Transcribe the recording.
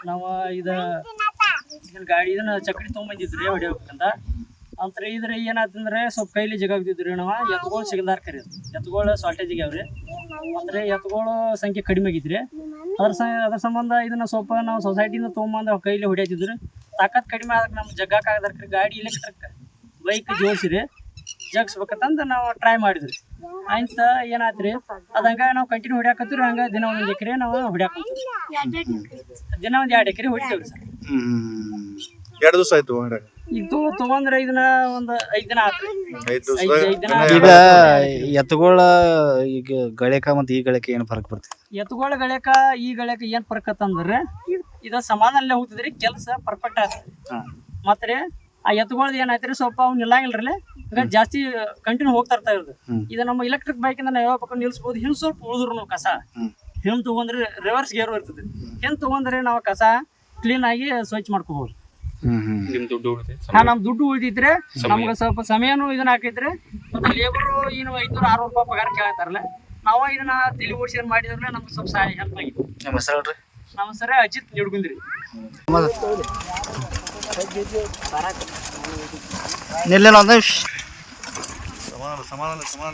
ನಾವು ಇದನ್ನ ಗಾಡಿ ಇದನ್ನ ಚಕ್ಡಿ ತೊಗೊಂಬಂದಿದ್ರಿ ಹೊಡಿಬೇಕಂತ ಅಂತರ ಇದ್ರ ಏನಾಯ್ತಂದ್ರೆ ಸ್ವಲ್ಪ ಕೈಲಿ ಜಗಾಗ್ತಿದ್ರಿ ನಾವು ಎತ್ತುಗಳು ಸಿಗದಾರ ಕರಿ ಎತ್ತುಗಳು ಶಾರ್ಟೇಜ್ ಆಗ್ಯಾವ್ರಿ ಅಂದ್ರೆ ಎತ್ತುಗಳು ಸಂಖ್ಯೆ ಕಡಿಮೆ ಆಗಿದ್ರಿ ಅದ್ರ ಸಂಬಂಧ ಇದನ್ನ ಸ್ವಲ್ಪ ನಾವು ಸೊಸೈಟಿಯಿಂದ ತೊಗೊಂಬಂದು ಕೈಲಿ ಹೊಡಿಯತಿದ್ರಿ ತಾಕತ್ ಕಡಿಮೆ ಆದ್ರೆ ನಮ್ಗೆ ಜಗ್ಗಾಕ ಆಗದಾರ್ರಿ ಗಾಡಿ ಎಲೆಕ್ಟ್ರಿಕ್ ಬೈಕ್ ಜೋಡಿಸಿರಿ ಜಗ್ಸ್ಬೇಕಂತಂದು ನಾವು ಟ್ರೈ ಮಾಡಿದ್ರಿ ಅಂತ ಏನಾಯ್ತ್ರಿ ಅದು ಹಂಗ ನಾವು ಕಂಟಿನ್ಯೂ ಹೊಡ್ಯಾಕತ್ತೀವಿ ಹಂಗ ದಿನ ಒಂದೊಂದು ಎಕರೆ ನಾವು ಹೊಡ್ಯಾಕತ್ತೀವಿ ದಿನ ಒಂದು 2 ಎಕರೆ ಹೊಡಿತೇವ್ರಿ ಸರ್ 2 ದಿವಸ ಆಯ್ತು ಇದು ತಗೊಂಡ್ರೆ ಇದನ್ನ ಒಂದು 5 ದಿನ ಆತ್ರಿ 5 ದಿನ ಈಗ ಎತ್ತುಗಳ ಈಗ ಗಳಿಕ ಮತ್ತು ಈ ಗಳಿಕೆ ಏನು ಫರಕ್ ಬರ್ತದೆ ಎತ್ತುಗಳ ಗಳಿಕ ಈ ಗಳಿಕ ಏನ್ ಫರ್ಕ್ ಅಂತಂದ್ರೆ ಇದು ಸಮಾನಲ್ಲೇ ಹೋಗ್ತದ್ರಿ ಕೆಲಸ ಪರ್ಫೆಕ್ಟ್ ಆಗ್ತದೆ ಮತ್ತೆ ಆ ಎತ್ತುಗಳದ್ದು ಏನಾಯ್ತ್ರಿ ಸ್ವಲ್ಪ ಅವ್ನು ನಿಲ್ಲಂಗಿಲ್ರಿ ಈಗ ಜಾಸ್ತಿ ಕಂಟಿನ್ಯೂ ಹೋಗ್ತಾ ಇರ್ತಾ ಇರೋದು ಇದು ನಮ್ಮ ಎಲೆಕ್ಟ್ರಿಕ್ ಬೈಕ್ ಇಂದ ನಾವು ಯಾವ ಪಕ್ಕ ನಿಲ್ಸ್ಬೋದು ಹಿಂಗ್ ಸ್ವಲ್ಪ ಉಳಿದ್ರು ನಾವು ಕಸ ಹಿಂಗ್ ತಗೊಂಡ್ರೆ ರಿವರ್ಸ್ ಗೇರ್ ಇರ್ತದೆ ಹಿಂಗ್ ತಗೊಂಡ್ರೆ ನಾವು ಕಸ ಕ್ಲೀನ್ ಆಗಿ ಸ್ವಚ್ಛ ಮಾಡ್ಕೋಬಹುದು ನಮ್ ದುಡ್ಡು ಉಳಿದಿದ್ರೆ ನಮ್ಗೆ ಸ್ವಲ್ಪ ಸಮಯನೂ ಇದನ್ನ ಹಾಕೈತ್ರಿ ಮತ್ತೆ ಲೇಬರು ಏನು 500-600 ರೂಪಾಯಿ ಪಗಾರ ಕೇಳ್ತಾರಲ್ಲ ನಾವು ಇದನ್ನ ತಲೆ ಓಡಿಸಿ ಮಾಡಿದ್ರೆ ನಮ್ಗೆ ಸ್ವಲ್ಪ ಸಹಾಯ ಹೆಲ್ಪ್ ಆಗಿದೆ ನಮ್ಮ ಹೆಸರು ಹೇಳ್ರಿ ನಮ್ಮ ಸರ ಅಜಿತ್ ನಿಡ್ಗುಂದ್ರಿ ನಿಲ್ಲೇನು ಒಂದು ಸಮಾನ